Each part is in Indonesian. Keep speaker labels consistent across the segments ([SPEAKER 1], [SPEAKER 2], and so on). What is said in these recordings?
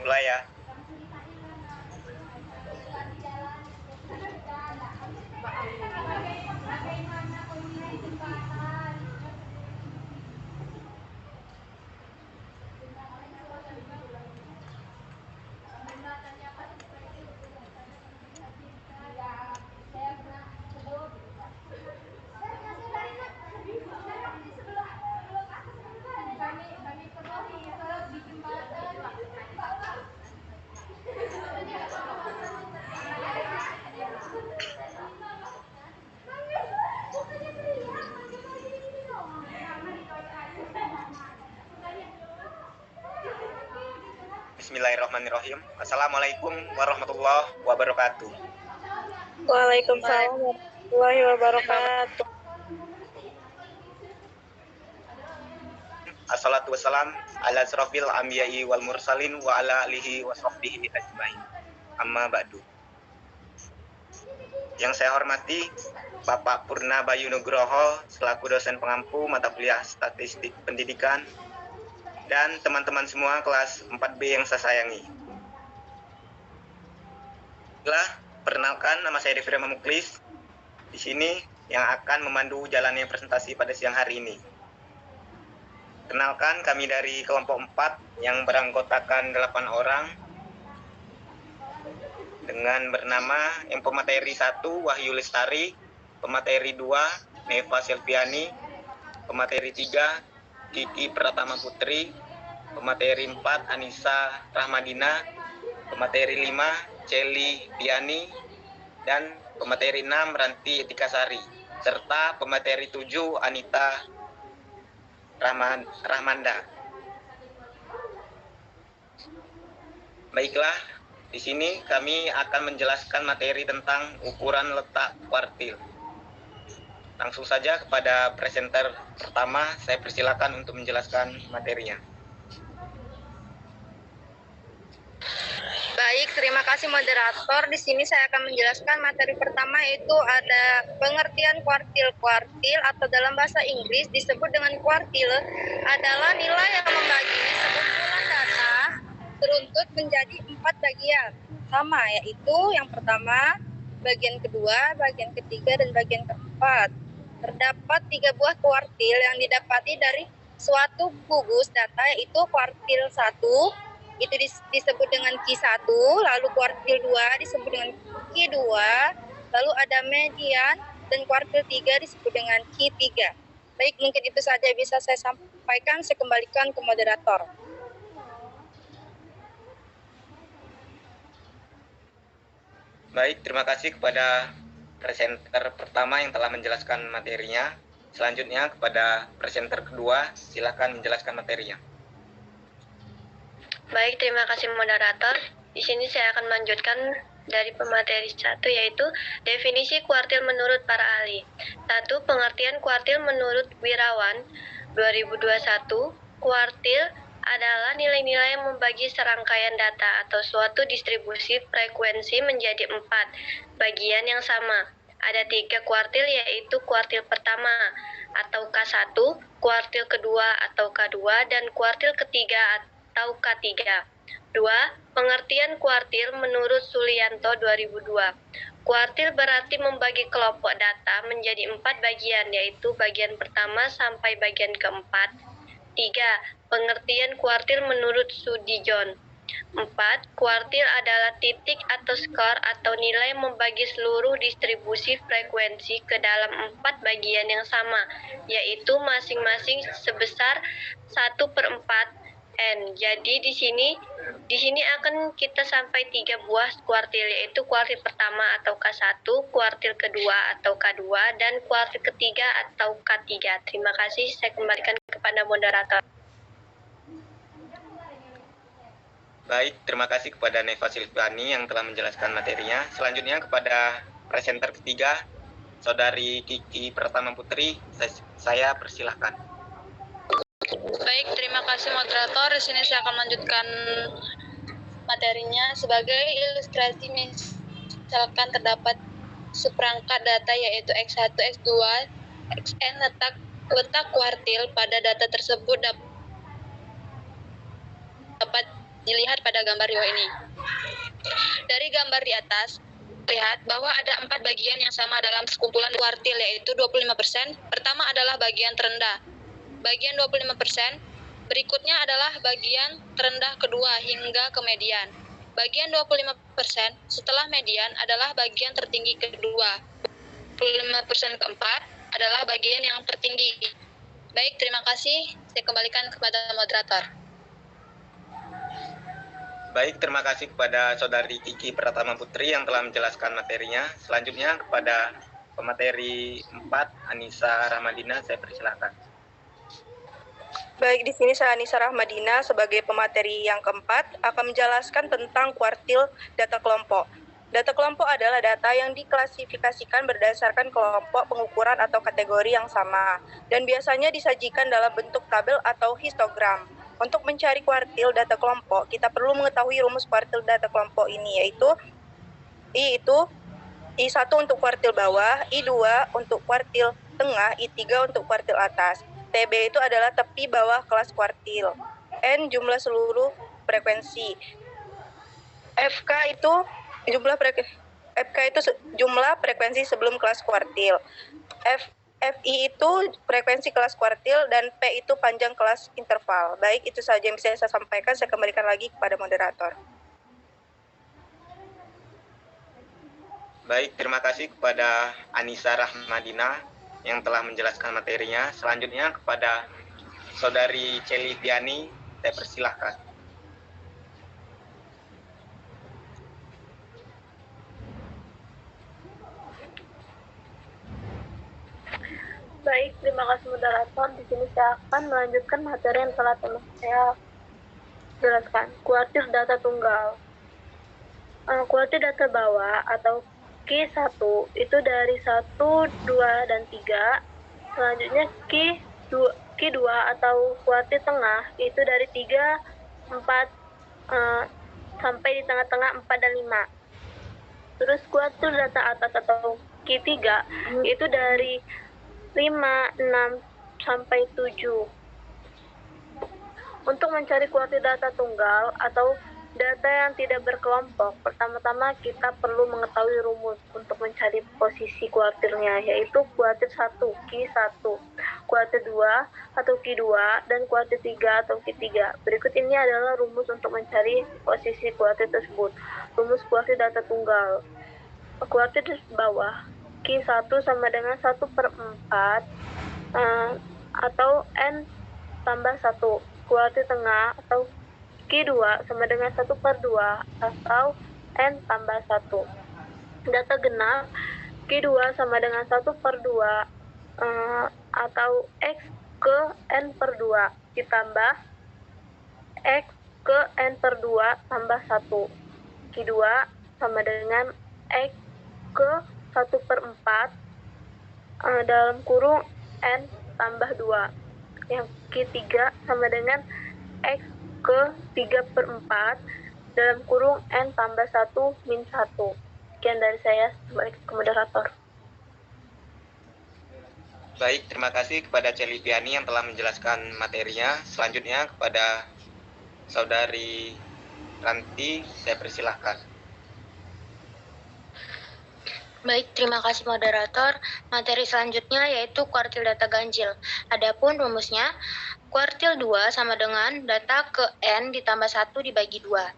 [SPEAKER 1] Mulai ya. Bismillahirrahmanirrahim. Assalamualaikum warahmatullahi wabarakatuh.
[SPEAKER 2] Waalaikumsalam warahmatullahi wabarakatuh.
[SPEAKER 1] Assalatu wassalam ala asrofil anbiya'i wal mursalin wa ala alihi wa sahbihi ajmain. Amma ba'du. Yang saya hormati Bapak Purna Bayu Nugroho selaku dosen pengampu mata kuliah Statistik Pendidikan dan teman-teman semua kelas 4B yang saya sayangi. Perkenalkan, nama saya Devira Muklis. Di sini yang akan memandu jalannya presentasi pada siang hari ini. Kenalkan, kami dari kelompok 4 yang beranggotakan 8 orang dengan bernama yang pemateri 1 Wahyu Lestari, pemateri 2 Neva Selviani, pemateri 3 Kiki Pratama Putri, pemateri 4 Anissa Rahmadina, pemateri 5 Celi Diani, dan pemateri 6 Ranti Etikasari, serta pemateri 7 Anita Rahmanda. Baiklah, di sini kami akan menjelaskan materi tentang ukuran letak kuartil. Langsung saja kepada presenter pertama, saya persilakan untuk menjelaskan materinya.
[SPEAKER 2] Baik, terima kasih moderator. Di sini saya akan menjelaskan materi pertama, yaitu ada pengertian kuartil. Kuartil atau dalam bahasa Inggris disebut dengan kuartil adalah nilai yang membagi sekumpulan data teruntut menjadi 4 bagian sama, yaitu yang pertama, bagian kedua, bagian ketiga, dan bagian keempat. Terdapat 3 buah kuartil yang didapati dari suatu gugus data, yaitu kuartil 1 itu disebut dengan Q1, lalu kuartil 2 disebut dengan Q2, lalu ada median, dan kuartil 3 disebut dengan Q3. Baik, mungkin itu saja bisa saya sampaikan. Saya kembalikan ke moderator.
[SPEAKER 1] Baik, terima kasih kepada presenter pertama yang telah menjelaskan materinya. Selanjutnya kepada presenter kedua, silakan menjelaskan materinya.
[SPEAKER 3] Baik, terima kasih moderator. Di sini saya akan melanjutkan dari pemateri 1, yaitu definisi kuartil menurut para ahli. 1. Pengertian kuartil menurut Wirawan 2021. Kuartil adalah nilai-nilai yang membagi serangkaian data atau suatu distribusi frekuensi menjadi 4 bagian yang sama. Ada 3 kuartil, yaitu kuartil pertama atau K1, kuartil kedua atau K2, dan kuartil ketiga atau K3. 2. Pengertian kuartil menurut Sulianto 2002. Kuartil berarti membagi kelompok data menjadi 4 bagian, yaitu bagian pertama sampai bagian keempat. 3. Pengertian kuartil menurut Sudijon. 4. Kuartil adalah titik atau skor atau nilai membagi seluruh distribusi frekuensi ke dalam 4 bagian yang sama, yaitu masing-masing sebesar 1/4 N. Jadi di sini akan kita sampai 3 buah kuartil, yaitu kuartil pertama atau K1, kuartil kedua atau K2, dan kuartil ketiga atau K3. Terima kasih, saya kembalikan kepada moderator.
[SPEAKER 1] Baik, terima kasih kepada Neva Silviani yang telah menjelaskan materinya. Selanjutnya kepada presenter ketiga, Saudari Kiki Pratama Putri, saya persilahkan.
[SPEAKER 4] Baik, terima kasih moderator. Di sini saya akan melanjutkan materinya. Sebagai ilustrasi, misalkan terdapat seperangkat data, yaitu X1, X2, Xn, letak kuartil pada data tersebut dapat dilihat pada gambar di bawah ini. Dari gambar di atas, lihat bahwa ada 4 bagian yang sama dalam sekumpulan kuartil, yaitu 25%. Pertama adalah bagian terendah, bagian 25%. Berikutnya adalah bagian terendah kedua hingga ke median. Bagian 25% setelah median adalah bagian tertinggi kedua. 25% keempat adalah bagian yang tertinggi. Baik, terima kasih. Saya kembalikan kepada moderator.
[SPEAKER 1] Baik, terima kasih kepada Saudari Kiki Pratama Putri yang telah menjelaskan materinya. Selanjutnya kepada pemateri 4, Anissa Rahmadina, saya persilakan.
[SPEAKER 5] Baik, di sini saya Anissa Rahmadina sebagai pemateri yang keempat akan menjelaskan tentang kuartil data kelompok. Data kelompok adalah data yang diklasifikasikan berdasarkan kelompok pengukuran atau kategori yang sama dan biasanya disajikan dalam bentuk tabel atau histogram. Untuk mencari kuartil data kelompok, kita perlu mengetahui rumus kuartil data kelompok ini, yaitu I1 untuk kuartil bawah, I2 untuk kuartil tengah, I3 untuk kuartil atas. TB itu adalah tepi bawah kelas kuartil. N jumlah seluruh frekuensi. FK itu jumlah frekuensi sebelum kelas kuartil. FI itu frekuensi kelas kuartil dan P itu panjang kelas interval. Baik, itu saja yang bisa saya sampaikan. Saya kembalikan lagi kepada moderator.
[SPEAKER 1] Baik, terima kasih kepada Anissa Rahmadina yang telah menjelaskan materinya. Selanjutnya kepada Saudari Celi Piani, saya persilahkan.
[SPEAKER 3] Baik, terima kasih moderator. Di sini saya akan melanjutkan materi yang telah saya jelaskan. Kuartil data tunggal. Kuartil data bawah atau Q1 itu dari 1, 2, dan 3. Selanjutnya Q2 atau kuartil tengah itu dari 3, 4, sampai di tengah-tengah 4 dan 5. Terus kuartil data atas atau Q3 itu dari 5, 6, sampai 7. Untuk mencari kuartil data tunggal atau data yang tidak berkelompok, pertama-tama kita perlu mengetahui rumus untuk mencari posisi kuartilnya, yaitu kuartil 1, Q1, kuartil 2 atau Q2, dan kuartil 3 atau Q3. Berikut ini adalah rumus untuk mencari posisi kuartil tersebut. Rumus kuartil data tunggal. Kuartil di bawah, Q1 sama dengan 1/4 atau N tambah 1. Kuartil tengah atau Q2 sama dengan 1/2 atau N tambah 1. Data genap Q2 sama dengan 1/2 atau X ke N/2 ditambah X ke N/2 tambah 1. Q2 sama dengan X ke 1/4 dalam kurung N tambah 2. Yang Q3 sama dengan X ke 3/4 dalam kurung N tambah 1 min 1. Sekian dari saya, balik ke moderator.
[SPEAKER 1] Baik, terima kasih kepada Celi Piani yang telah menjelaskan materinya. Selanjutnya kepada Saudari Ranti, saya persilahkan.
[SPEAKER 6] Baik, terima kasih moderator. Materi selanjutnya yaitu kuartil data ganjil. Adapun rumusnya, kuartil 2 sama dengan data ke N ditambah 1 dibagi 2.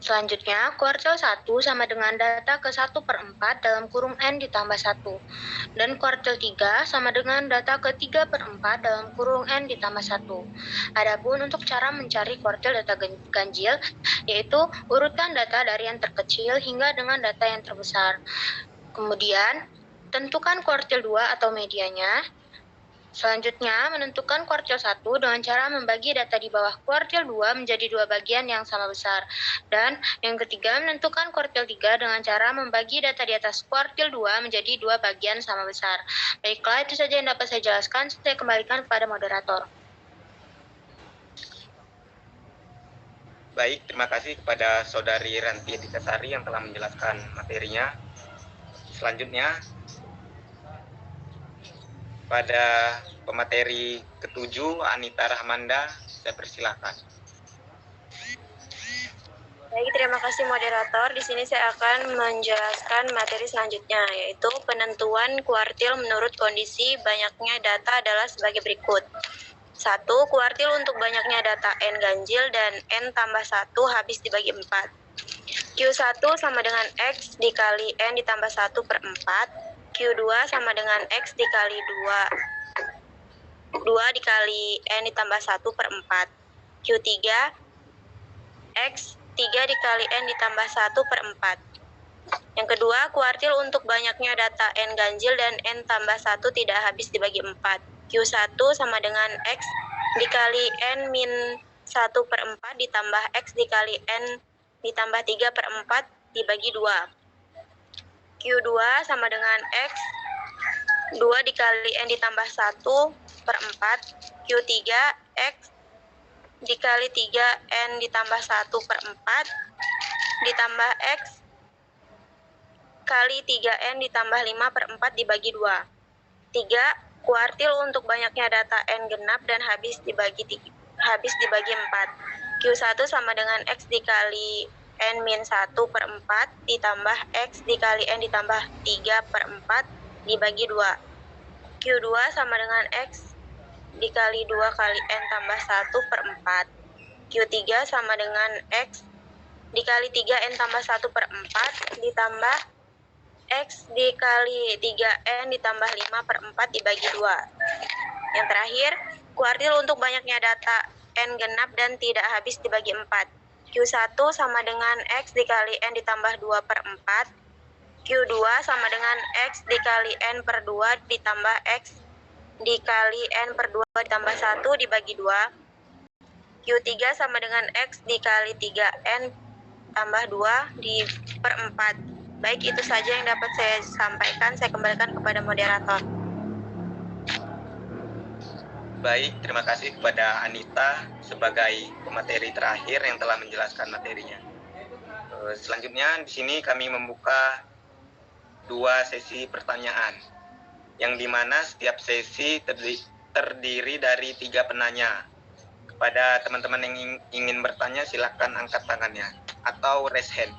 [SPEAKER 6] Selanjutnya, kuartil 1 sama dengan data ke 1/4 dalam kurung N ditambah 1. Dan kuartil 3 sama dengan data ke 3/4 dalam kurung N ditambah 1. Adapun untuk cara mencari kuartil data ganjil, yaitu urutkan data dari yang terkecil hingga dengan data yang terbesar. Kemudian, tentukan kuartil 2 atau medianya. Selanjutnya, menentukan kuartil 1 dengan cara membagi data di bawah kuartil 2 menjadi 2 bagian yang sama besar. Dan yang ketiga, menentukan kuartil 3 dengan cara membagi data di atas kuartil 2 menjadi 2 bagian sama besar. Baiklah, itu saja yang dapat saya jelaskan. Saya kembalikan kepada moderator.
[SPEAKER 1] Baik, terima kasih kepada Saudari Ranti Dikasari yang telah menjelaskan materinya. Selanjutnya, pada pemateri ke-7, Anita Rahmanda, saya persilahkan.
[SPEAKER 3] Baik, terima kasih moderator. Di sini saya akan menjelaskan materi selanjutnya, yaitu penentuan kuartil menurut kondisi banyaknya data adalah sebagai berikut. 1. Kuartil untuk banyaknya data N ganjil dan N tambah 1 habis dibagi 4. Q1 sama dengan X dikali N ditambah 1 per 4. Q2 sama dengan X dikali 2 dikali N ditambah 1 per 4. Q3 X 3 dikali N ditambah 1 per 4. Yang kedua, kuartil untuk banyaknya data N ganjil dan N tambah 1 tidak habis dibagi 4. Q1 sama dengan X dikali N min 1 per 4 ditambah X dikali N ditambah 3 per 4 dibagi 2. Q2 sama dengan X 2 dikali N ditambah 1 per 4. Q3 X dikali 3N ditambah 1 per 4 ditambah X kali 3N ditambah 5 per 4 dibagi 2. 3. Kuartil untuk banyaknya data N genap dan habis dibagi 4. Q1 sama dengan X dikali N min 1 per 4 ditambah X dikali N ditambah 3 per 4 dibagi 2. Q2 sama dengan X dikali 2 kali N tambah 1 per 4. Q3 sama dengan X dikali 3N tambah 1 per 4 ditambah X dikali 3N ditambah 5 per 4 dibagi 2. Yang terakhir, kuartil untuk banyaknya data N genap dan tidak habis dibagi 4. Q1 sama dengan X dikali N ditambah 2 per 4. Q2 sama dengan X dikali N per 2 ditambah X dikali N per 2 ditambah 1 dibagi 2. Q3 sama dengan X dikali 3N tambah 2 per 4. Baik, itu saja yang dapat saya sampaikan. Saya kembalikan kepada moderator.
[SPEAKER 1] Baik, terima kasih kepada Anita sebagai pemateri terakhir yang telah menjelaskan materinya. Selanjutnya di sini kami membuka 2 sesi pertanyaan, yang dimana setiap sesi terdiri dari 3 penanya. Kepada teman-teman yang ingin bertanya, silakan angkat tangannya atau raise hand.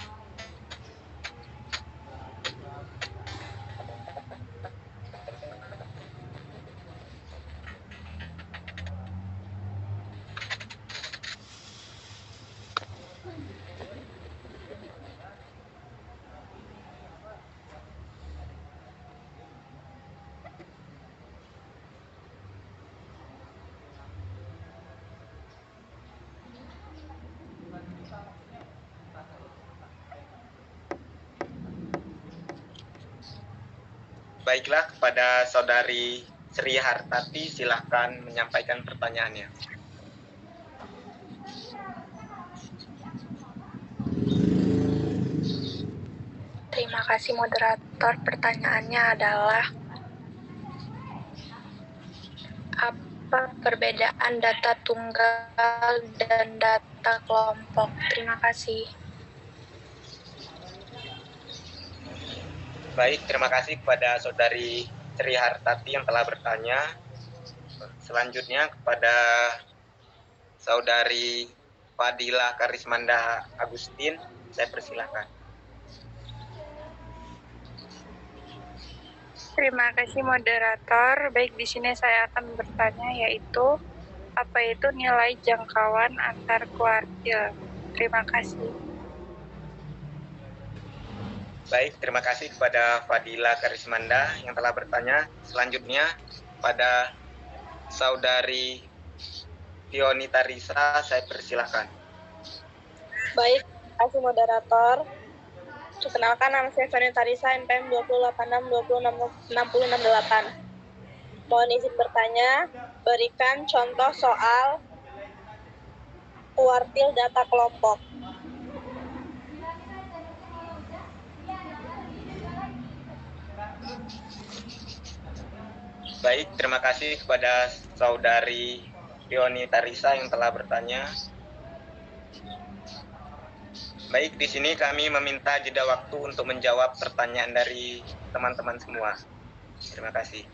[SPEAKER 1] Baiklah, kepada Saudari Sri Hartati, silahkan menyampaikan pertanyaannya.
[SPEAKER 7] Terima kasih moderator. Pertanyaannya adalah, apa perbedaan data tunggal dan data kelompok? Terima kasih.
[SPEAKER 1] Baik, terima kasih kepada Saudari Sri Hartati yang telah bertanya. Selanjutnya kepada Saudari Fadila Karismanda Agustin, saya persilahkan.
[SPEAKER 7] Terima kasih moderator. Baik, di sini saya akan bertanya, yaitu apa itu nilai jangkauan antar kuartil? Terima kasih.
[SPEAKER 1] Baik, terima kasih kepada Fadila Karismanda yang telah bertanya. Selanjutnya pada Saudari Fionita Risa, saya persilahkan.
[SPEAKER 5] Baik, terima kasih moderator. Perkenalkan, nama saya Fionita Risa, NPM 286-20668. Mohon izin bertanya, berikan contoh soal kuartil data kelompok.
[SPEAKER 1] Baik, terima kasih kepada Saudari Fionita Risa yang telah bertanya. Baik, di sini kami meminta jeda waktu untuk menjawab pertanyaan dari teman-teman semua. Terima kasih.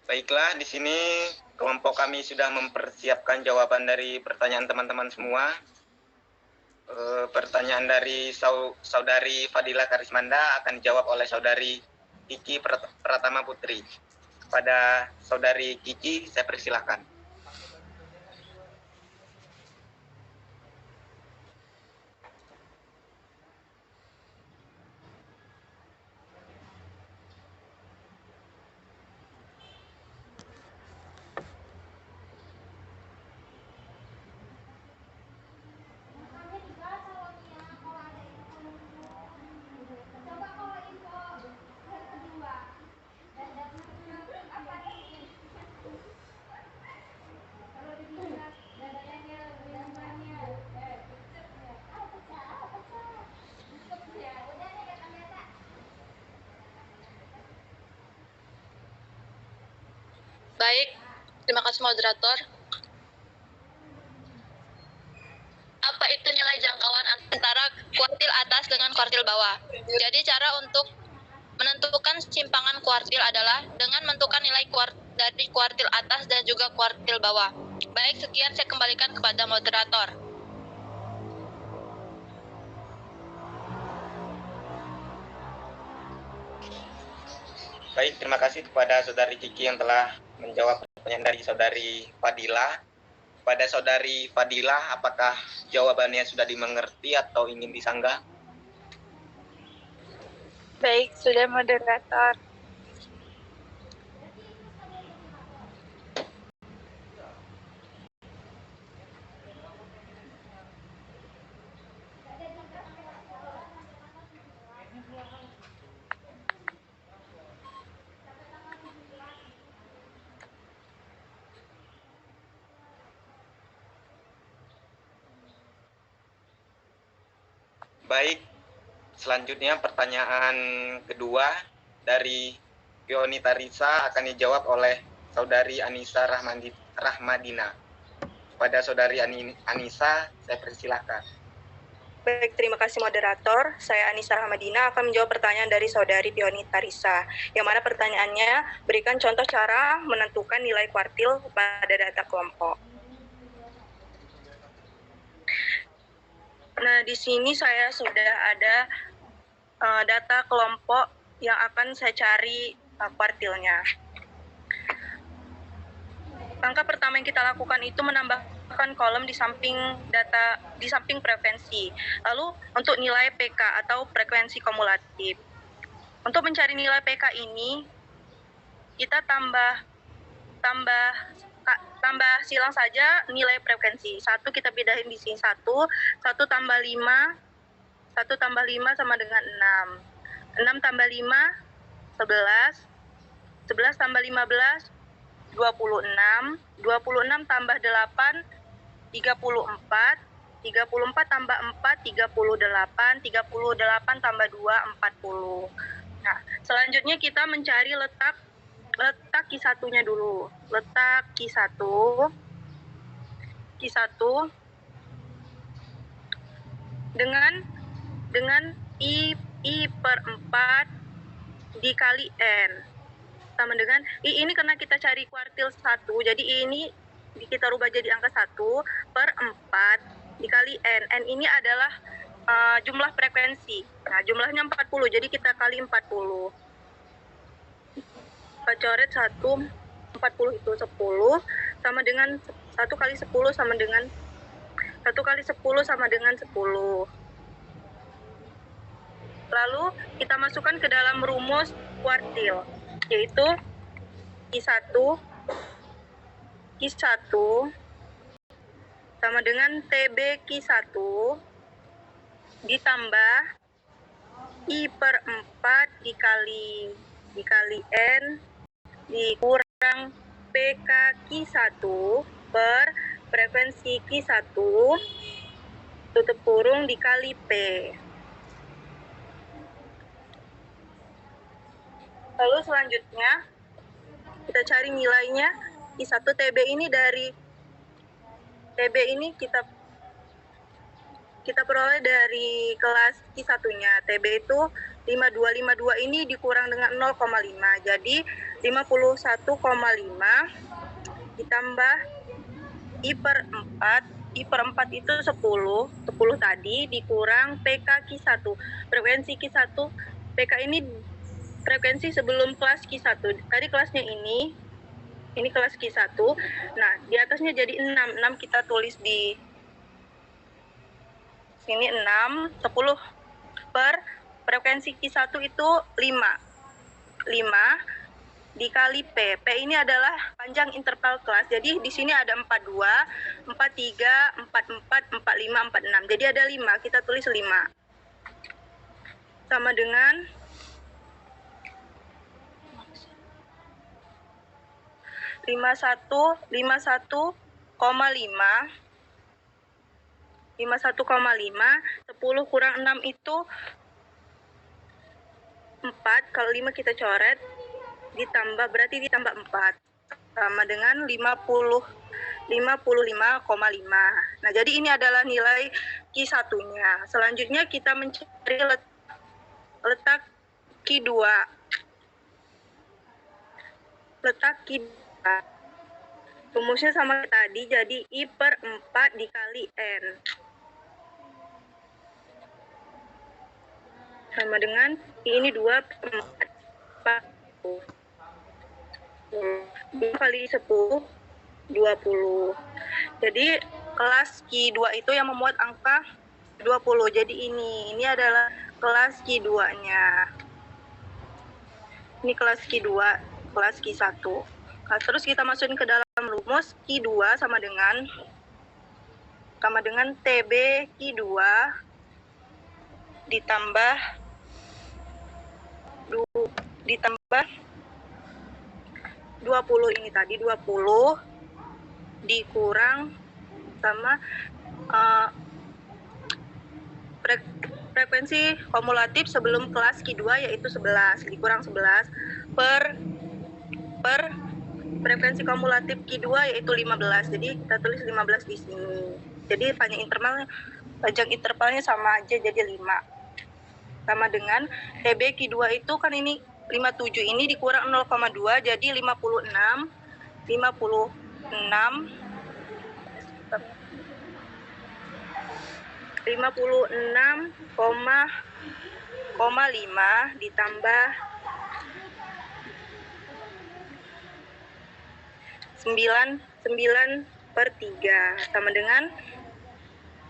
[SPEAKER 1] Baiklah, di sini kelompok kami sudah mempersiapkan jawaban dari pertanyaan teman-teman semua. Pertanyaan dari Saudari Fadila Karismanda akan dijawab oleh Saudari Kiki Pratama Putri. Kepada Saudari Kiki, saya persilahkan.
[SPEAKER 4] Baik, terima kasih moderator. Apa itu nilai jangkauan antara kuartil atas dengan kuartil bawah? Jadi cara untuk menentukan simpangan kuartil adalah dengan menentukan nilai dari kuartil atas dan juga kuartil bawah. Baik, sekian saya kembalikan kepada moderator.
[SPEAKER 1] Baik, terima kasih kepada Saudari Kiki yang telah menjawab pertanyaan dari Saudari Fadila. Pada Saudari Fadila, apakah jawabannya sudah dimengerti atau ingin disanggah?
[SPEAKER 7] Baik, sudah moderator.
[SPEAKER 1] Baik, selanjutnya pertanyaan kedua dari Pionita Risa akan dijawab oleh Saudari Anissa Rahmadina. Pada Saudari Anissa, saya persilahkan.
[SPEAKER 5] Baik, terima kasih moderator. Saya Anissa Rahmadina akan menjawab pertanyaan dari Saudari Pionita Risa. Yang mana pertanyaannya, berikan contoh cara menentukan nilai kuartil pada data kelompok. Nah, di sini saya sudah ada data kelompok yang akan saya cari kuartilnya. Langkah pertama yang kita lakukan itu menambahkan kolom di samping data, di samping frekuensi. Lalu untuk nilai PK atau frekuensi kumulatif. Untuk mencari nilai PK ini, kita tambah silang saja nilai frekuensi. 1 kita pindahin di sini 1 tambah 5 sama dengan 6. 6 tambah 5 11 tambah 15 26 tambah 8 34 tambah 4 38 tambah 2 40. Nah, selanjutnya kita mencari letak Q1-nya dulu. Letak Q1 dengan I per 4 dikali N sama dengan I ini karena kita cari kuartil 1, jadi I ini kita rubah jadi angka 1 per 4 dikali N. N ini adalah jumlah frekuensi. Nah, jumlahnya 40, jadi kita kali 40. Kita coret 1, 40 itu 10 sama dengan 1 kali 10 sama dengan 1 kali 10 sama dengan 10. Lalu kita masukkan ke dalam rumus kuartil, yaitu Q1 sama dengan TB Q1 ditambah I per 4 dikali N dikurang PK Q1 per frekuensi Q1 tutup kurung dikali P. Lalu selanjutnya kita cari nilainya. Q1 TB ini dari TB ini kita kita peroleh dari kelas Q1-nya. TB itu 5252 ini dikurang dengan 0,5. Jadi 51,5 ditambah I per 4. I per 4 itu 10. 10 tadi dikurang PK Q1. Frekuensi Q1. PK ini frekuensi sebelum kelas Q1. Tadi kelasnya ini kelas Q1. Nah, di atasnya jadi 6. 6 kita tulis di sini 6. 10 per frekuensi Q1 itu 5. 5 dikali P. P ini adalah panjang interval kelas. Jadi di sini ada 42, 43, 44, 45, 46. Jadi ada 5. Kita tulis 5. Sama dengan 51,5 10 kurang 6 itu 4. Kalau 5 kita coret, berarti ditambah 4 sama dengan 55,5. Nah, jadi ini adalah nilai Q1-nya. Selanjutnya kita mencari letak Q2. Letak Q2. Rumusnya sama tadi, jadi I per 4 dikali N. Sama dengan ini 2 per 4. 2 kali 10, 20. Jadi kelas Q2 itu yang memuat angka 20. Jadi ini adalah kelas Q2-nya. Ini kelas Q2, kelas Q1. Nah, terus kita masukin ke dalam rumus Q2 sama dengan TB Q2 ditambah 20 ini tadi 20 dikurang sama frekuensi kumulatif sebelum kelas Q2 yaitu 11 dikurang 11 per frekuensi kumulatif Q2 yaitu 15. Jadi kita tulis 15 di sini. Jadi panjang intervalnya sama aja, jadi 5. Sama dengan TB Q2 itu kan ini 57, ini dikurang 0,2 jadi 56,5 ditambah 9 per 3 sama dengan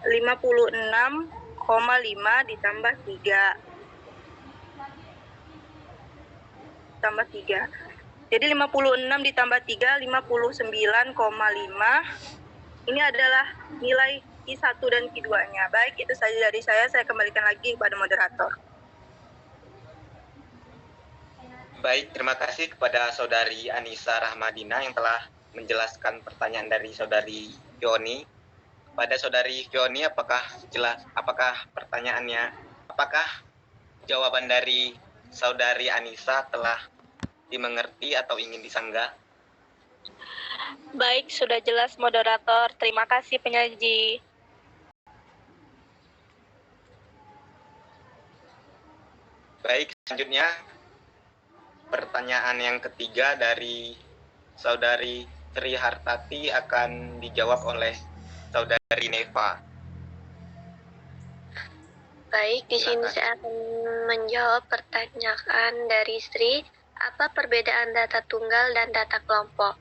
[SPEAKER 5] 56,5 ditambah 3 tambah 3. Jadi 56 ditambah 3, 59,5. Ini adalah nilai Q1 dan Q2-nya. Baik, itu saja dari saya. Saya kembalikan lagi kepada moderator.
[SPEAKER 1] Baik, terima kasih kepada Saudari Anissa Rahmadina yang telah menjelaskan pertanyaan dari Saudari Fioni. Pada Saudari Fioni, apakah jawaban dari Saudari Anissa telah dimengerti atau ingin disanggah?
[SPEAKER 5] Baik, sudah jelas moderator. Terima kasih penyaji.
[SPEAKER 1] Baik, selanjutnya pertanyaan yang ketiga dari Saudari Tri Hartati akan dijawab oleh Saudari Neva.
[SPEAKER 3] Baik, di sini saya akan menjawab pertanyaan dari Sri. Apa perbedaan data tunggal dan data kelompok?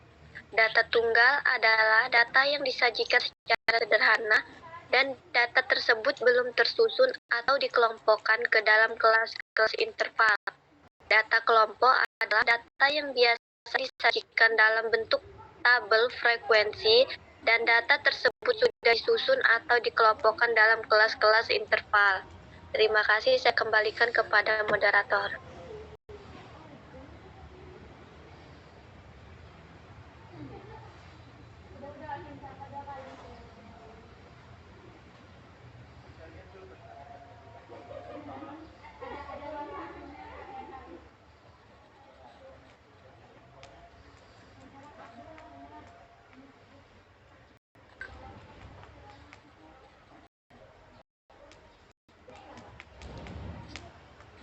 [SPEAKER 3] Data tunggal adalah data yang disajikan secara sederhana dan data tersebut belum tersusun atau dikelompokkan ke dalam kelas-kelas interval. Data kelompok adalah data yang biasa disajikan dalam bentuk tabel frekuensi dan data tersebut sudah disusun atau dikelompokkan dalam kelas-kelas interval. Terima kasih, saya kembalikan kepada moderator.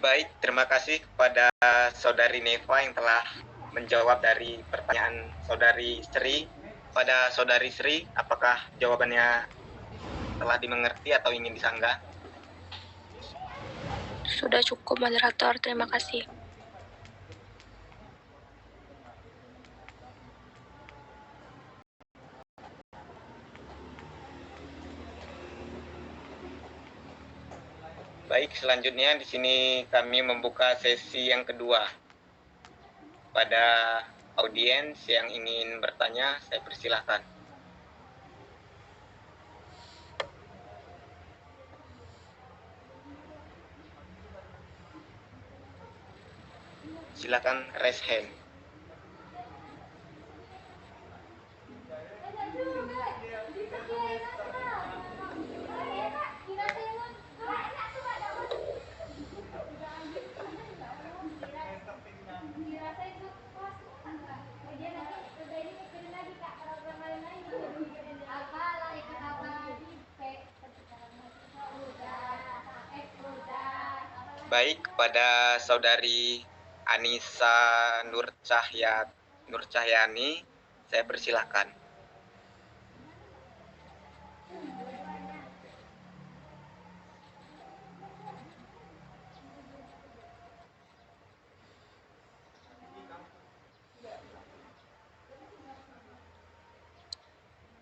[SPEAKER 1] Baik, terima kasih kepada Saudari Neva yang telah menjawab dari pertanyaan Saudari Sri. Pada Saudari Sri, apakah jawabannya telah dimengerti atau ingin disanggah?
[SPEAKER 6] Sudah cukup, moderator. Terima kasih.
[SPEAKER 1] Baik, selanjutnya di sini kami membuka sesi yang kedua. Pada audiens yang ingin bertanya, saya persilahkan. Silakan raise hand. Baik, kepada Saudari Anissa Nurcahyani, saya persilahkan.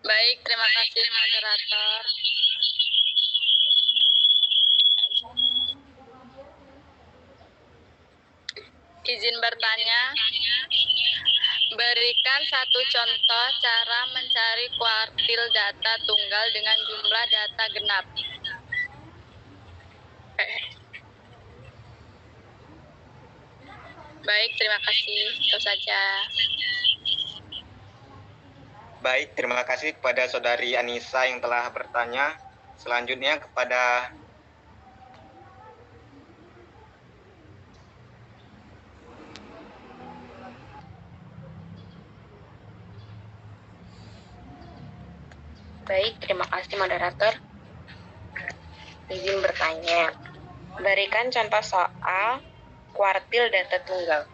[SPEAKER 4] Baik, terima kasih moderator. Izin bertanya, berikan satu contoh cara mencari kuartil data tunggal dengan jumlah data genap. Baik, terima kasih. Itu saja.
[SPEAKER 1] Baik, terima kasih kepada Saudari Anissa yang telah bertanya. Selanjutnya kepada
[SPEAKER 6] Baik, terima kasih moderator. Izin bertanya. Berikan contoh soal kuartil data tunggal.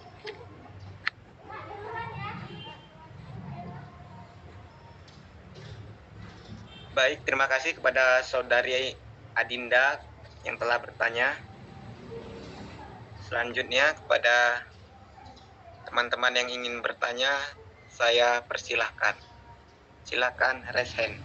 [SPEAKER 1] Baik, terima kasih kepada Saudari Adinda yang telah bertanya. Selanjutnya kepada teman-teman yang ingin bertanya, saya persilahkan. Silakan raise hand.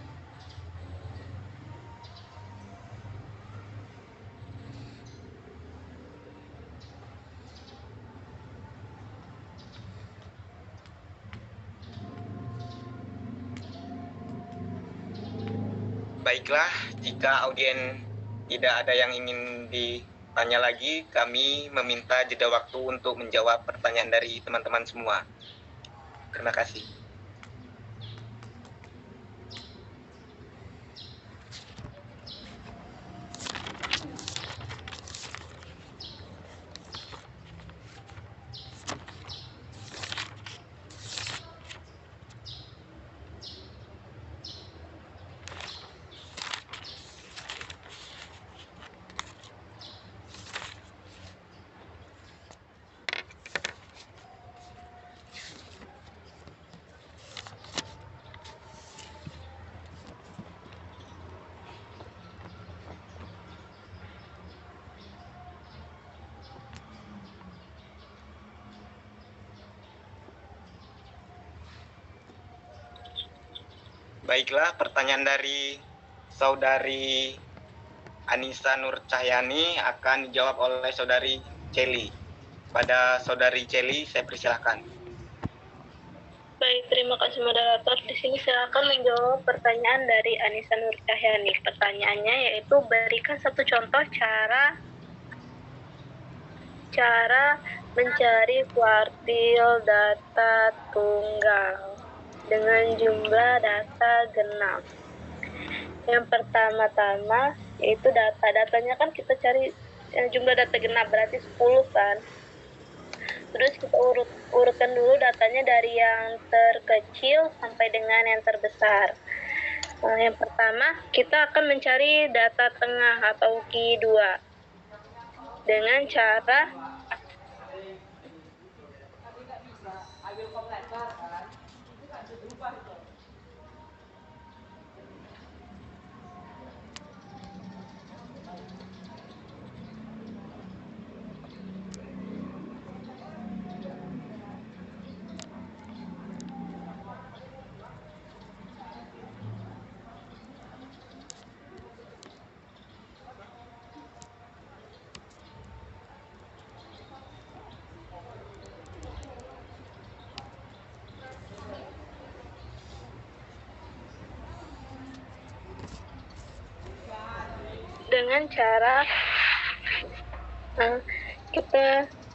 [SPEAKER 1] Baiklah, jika audien tidak ada yang ingin ditanya lagi, kami meminta jeda waktu untuk menjawab pertanyaan dari teman-teman semua. Terima kasih. Baiklah, pertanyaan dari Saudari Anissa Nurcahyani akan dijawab oleh Saudari Celi. Pada Saudari Celi, saya persilahkan.
[SPEAKER 3] Baik, terima kasih moderator. Di sini saya akan menjawab pertanyaan dari Anissa Nurcahyani. Pertanyaannya yaitu berikan satu contoh cara mencari kuartil data tunggal dengan jumlah data genap. Yang pertama-tama yaitu datanya kan kita cari jumlah data genap berarti 10 kan. Terus kita urutkan dulu datanya dari yang terkecil sampai dengan yang terbesar. Yang pertama kita akan mencari data tengah atau Q2.
[SPEAKER 2] dengan cara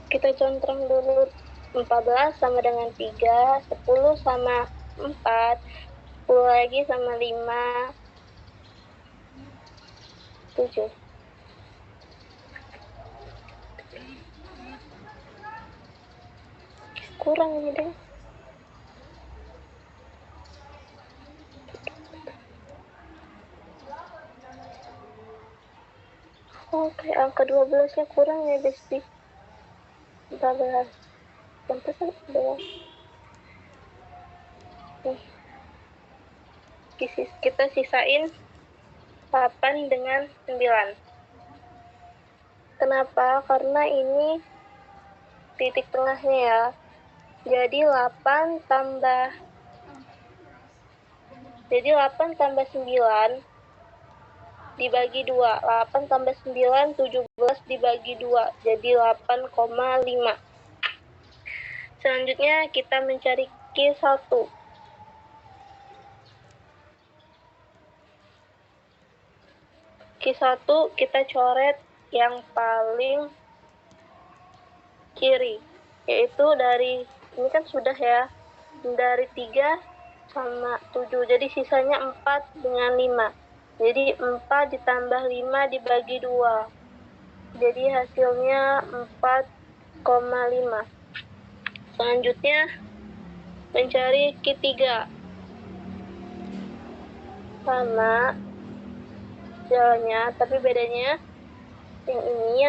[SPEAKER 2] kita contreng dulu. 14 sama dengan 3, 10 sama 4, 10 lagi sama 5, 7. Kurang ini deh. Oke, angka 12-nya kurang ya, Besti. 14. Pantesan ada. Kita sisain 8 dengan 9. Kenapa? Karena ini titik tengahnya ya. Jadi 8 tambah 9 dibagi 2. 8 tambah 9, 17 dibagi 2. Jadi 8,5. Selanjutnya kita mencari Q1. Q1 kita coret yang paling kiri. Yaitu dari, ini kan sudah ya, dari 3 sama 7. Jadi sisanya 4 dengan 5. Jadi 4 ditambah 5 dibagi 2. Jadi hasilnya 4,5. Selanjutnya mencari Q3. Sama jalannya, tapi bedanya yang ini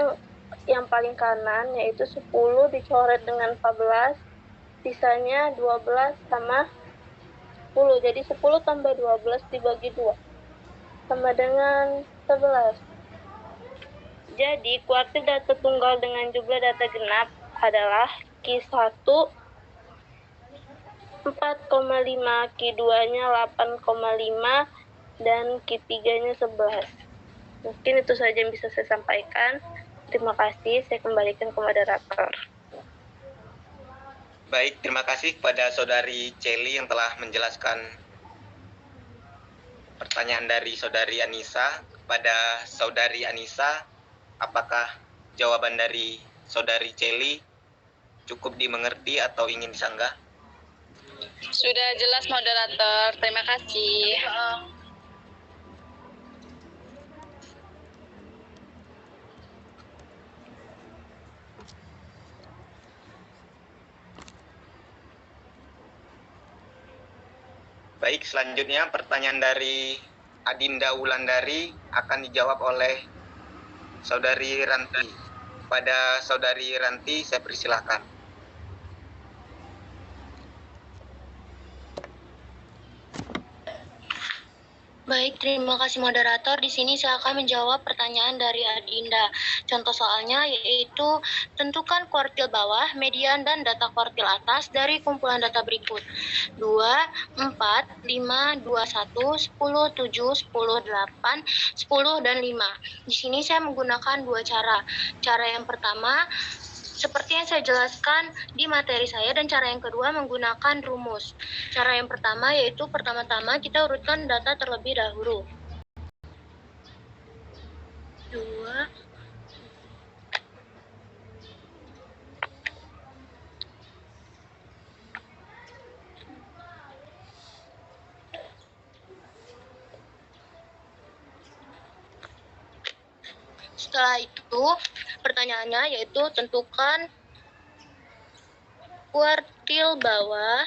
[SPEAKER 2] yang paling kanan yaitu 10 dicoret dengan 14, sisanya 12 sama 10. Jadi 10 tambah 12 dibagi 2 sama dengan 11. Jadi kuartil data tunggal dengan jumlah data genap adalah Q1 4,5, Q2-nya 8,5, dan Q3-nya 11. Mungkin itu saja yang bisa saya sampaikan. Terima kasih, saya kembalikan ke moderator.
[SPEAKER 1] Baik, terima kasih kepada Saudari Celi yang telah menjelaskan pertanyaan dari Saudari Anissa. Kepada Saudari Anissa, apakah jawaban dari Saudari Celi cukup dimengerti atau ingin disanggah?
[SPEAKER 4] Sudah jelas moderator, terima kasih.
[SPEAKER 1] Baik, selanjutnya pertanyaan dari Adinda Wulandari akan dijawab oleh Saudari Ranti. Pada Saudari Ranti, saya persilahkan.
[SPEAKER 6] Baik, terima kasih moderator. Di sini saya akan menjawab pertanyaan dari Adinda. Contoh soalnya yaitu tentukan kuartil bawah, median, dan data kuartil atas dari kumpulan data berikut. 2, 4, 5, 21, 10, 7, 10, 8, 10, dan 5. Di sini saya menggunakan dua cara. Cara yang pertama, seperti yang saya jelaskan di materi saya, dan cara yang kedua menggunakan rumus. Cara yang pertama yaitu pertama-tama kita urutkan data terlebih dahulu. 2. Setelah itu, pertanyaannya yaitu tentukan kuartil bawah,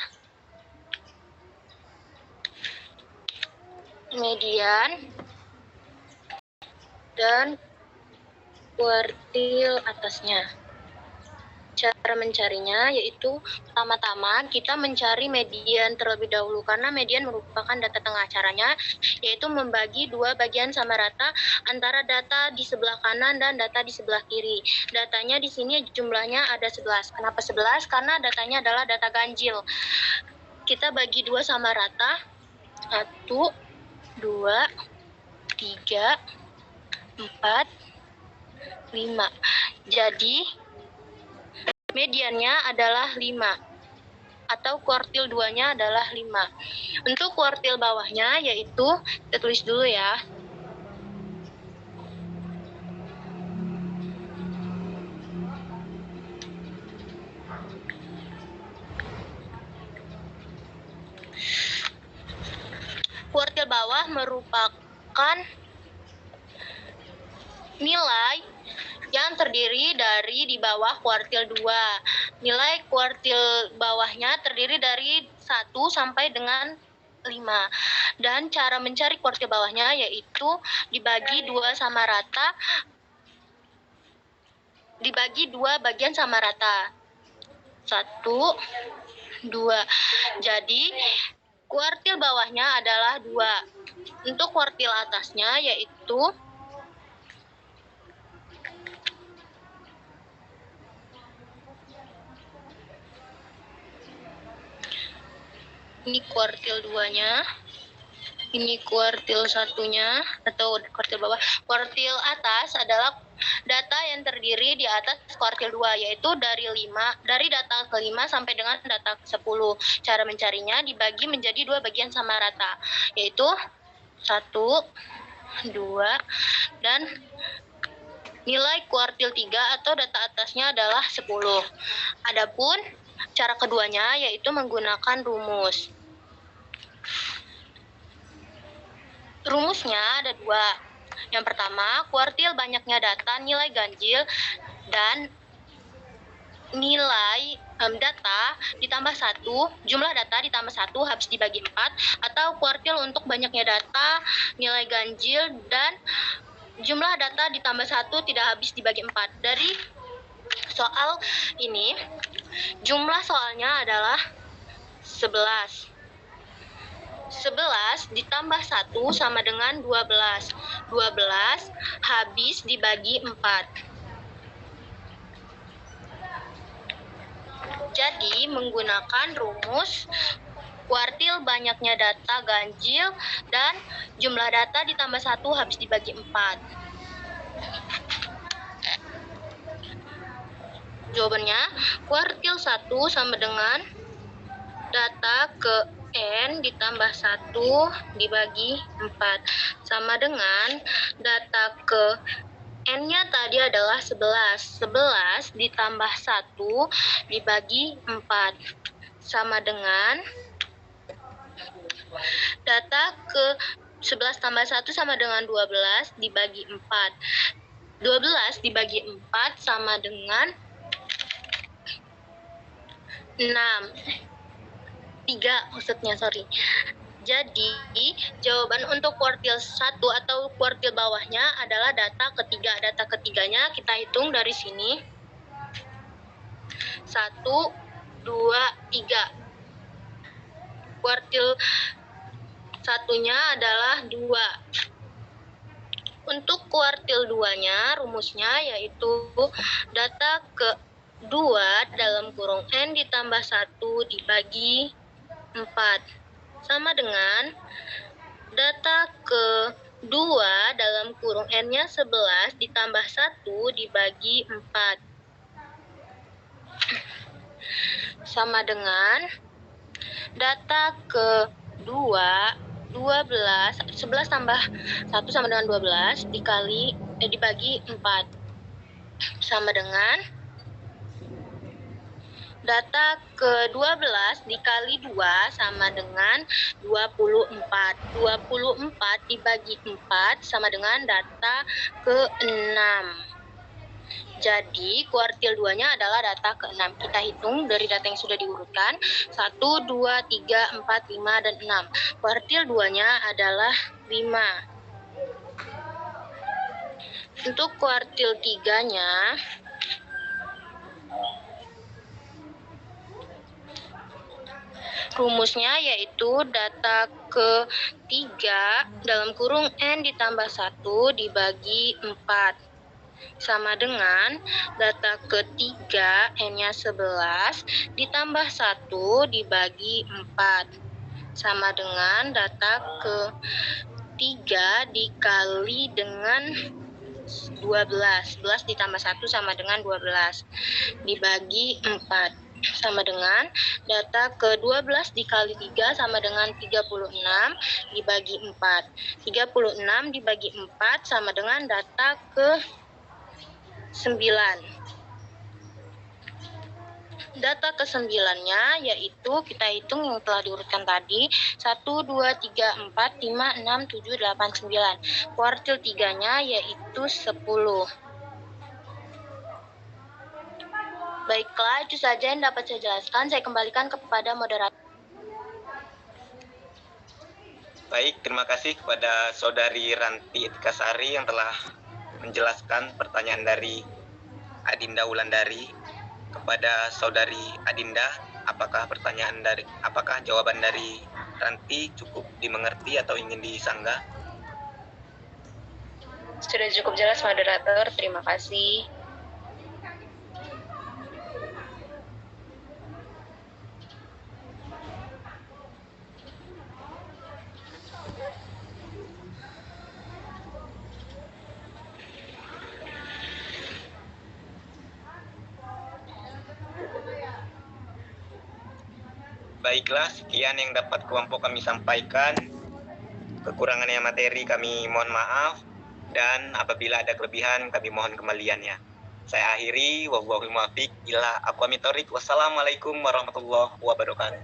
[SPEAKER 6] median, dan kuartil atasnya. Cara mencarinya yaitu pertama-tama kita mencari median terlebih dahulu karena median merupakan data tengah. Caranya yaitu membagi dua bagian sama rata antara data di sebelah kanan dan data di sebelah kiri. Datanya di sini jumlahnya ada 11. Kenapa 11? Karena datanya adalah data ganjil. Kita bagi dua sama rata. 1, 2, 3, 4, 5. Jadi mediannya adalah 5 atau kuartil 2-nya adalah 5. Untuk kuartil bawahnya yaitu, kita tulis dulu ya. Kuartil bawah merupakan nilai yang terdiri dari di bawah kuartil 2. Nilai kuartil bawahnya terdiri dari 1 sampai dengan 5. Dan cara mencari kuartil bawahnya yaitu dibagi 2 sama rata, dibagi 2 bagian sama rata. 1, 2. Jadi kuartil bawahnya adalah 2. Untuk kuartil atasnya yaitu ini kuartil 2-nya, ini kuartil 1-nya atau kuartil bawah. Kuartil atas adalah data yang terdiri di atas kuartil 2, yaitu dari data ke-5 sampai dengan data ke-10. Cara mencarinya dibagi menjadi 2 bagian sama rata, yaitu 1, 2, dan nilai kuartil 3 atau data atasnya adalah 10. Adapun cara keduanya yaitu menggunakan rumus. Rumusnya ada 2. Yang pertama, kuartil banyaknya data nilai ganjil dan nilai data ditambah 1, jumlah data ditambah 1 habis dibagi 4, atau kuartil untuk banyaknya data nilai ganjil dan jumlah data ditambah 1 tidak habis dibagi 4. Dari soal ini, jumlah soalnya adalah 11. 11 ditambah 1 sama dengan 12. 12 habis dibagi 4. Jadi, menggunakan rumus kuartil banyaknya data ganjil dan jumlah data ditambah 1 habis dibagi 4. Jawabannya, kuartil 1 sama dengan data ke N ditambah 1 dibagi 4. Sama dengan data ke N-nya tadi adalah 11. 11 ditambah 1 dibagi 4. Sama dengan data ke 11 tambah 1 sama dengan 12 dibagi 4. 12 dibagi 4 sama dengan 6. 3 maksudnya, sorry. Jadi, jawaban untuk kuartil 1 atau kuartil bawahnya adalah data ketiga. Data ketiganya kita hitung dari sini. 1, 2, 3. Kuartil satunya adalah 2. Untuk kuartil 2-nya, rumusnya yaitu data ke 2 dalam kurung N ditambah 1 dibagi 4. Sama dengan data ke 2 dalam kurung N-nya 11 ditambah 1 dibagi 4. Sama dengan data ke 2, 11 tambah 1 sama dengan 12 dibagi 4. Sama dengan data ke-12 dikali 2 sama dengan 24. 24 dibagi 4 sama dengan data ke-6. Jadi, kuartil 2-nya adalah data ke-6. Kita hitung dari data yang sudah diurutkan. 1, 2, 3, 4, 5, dan 6. Kuartil 2-nya adalah 5. Untuk kuartil 3-nya, rumusnya yaitu data ketiga dalam kurung N ditambah 1 dibagi 4 sama dengan data ketiga N-nya 11 ditambah 1 dibagi 4 sama dengan data ketiga dikali dengan 12. 11 ditambah 1 sama dengan 12 dibagi 4 sama dengan data ke-12 dikali 3 sama dengan 36 dibagi 4. 36 dibagi 4 sama dengan data ke-9. Data ke-9-nya yaitu kita hitung yang telah diurutkan tadi 1, 2, 3, 4, 5, 6, 7, 8, 9. Kuartil 3-nya yaitu 10. Baiklah, itu saja yang dapat saya jelaskan. Saya kembalikan kepada moderator.
[SPEAKER 1] Baik, terima kasih kepada Saudari Ranti Etikasari yang telah menjelaskan pertanyaan dari Adinda Wulandari. Kepada Saudari Adinda, apakah jawaban dari Ranti cukup dimengerti atau ingin disanggah?
[SPEAKER 4] Sudah cukup jelas, moderator. Terima kasih.
[SPEAKER 1] Baiklah, sekian yang dapat kelompok kami sampaikan. Kekurangannya materi kami mohon maaf, dan apabila ada kelebihan kami mohon kembaliannya. Saya akhiri, wallahul muwaffiq ila aqwamit thoriq. Wassalamualaikum warahmatullahi wabarakatuh.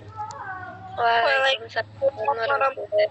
[SPEAKER 3] Waalaikumsalam warahmatullahi wabarakatuh.